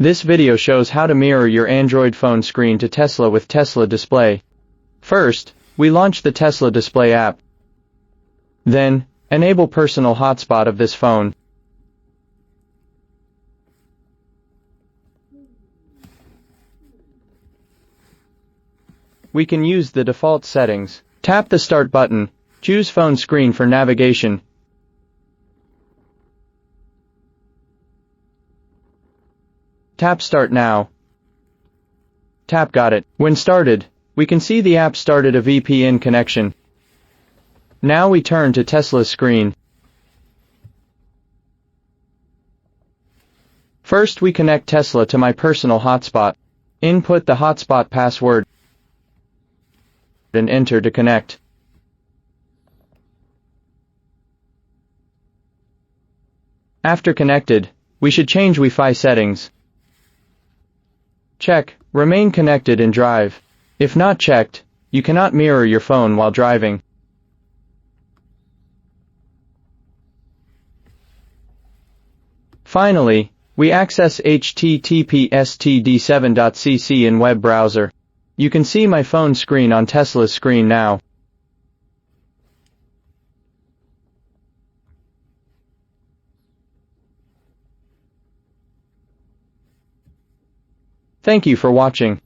This video shows how to mirror your Android phone screen to Tesla with Tesla Display. First, we launch the Tesla Display app. Then, enable personal hotspot of this phone. We can use the default settings. Tap the Start button. Choose phone screen for navigation. Tap Start now. Tap Got it. When started, we can see the app started a VPN connection. Now we turn to Tesla's screen. First we connect Tesla to my personal hotspot. Input the hotspot password and enter to connect. After connected, we should change Wi-Fi settings. Check, remain connected and drive. If not checked, you cannot mirror your phone while driving. Finally, we access https://td7.cc in web browser. You can see my phone screen on Tesla's screen now. Thank you for watching.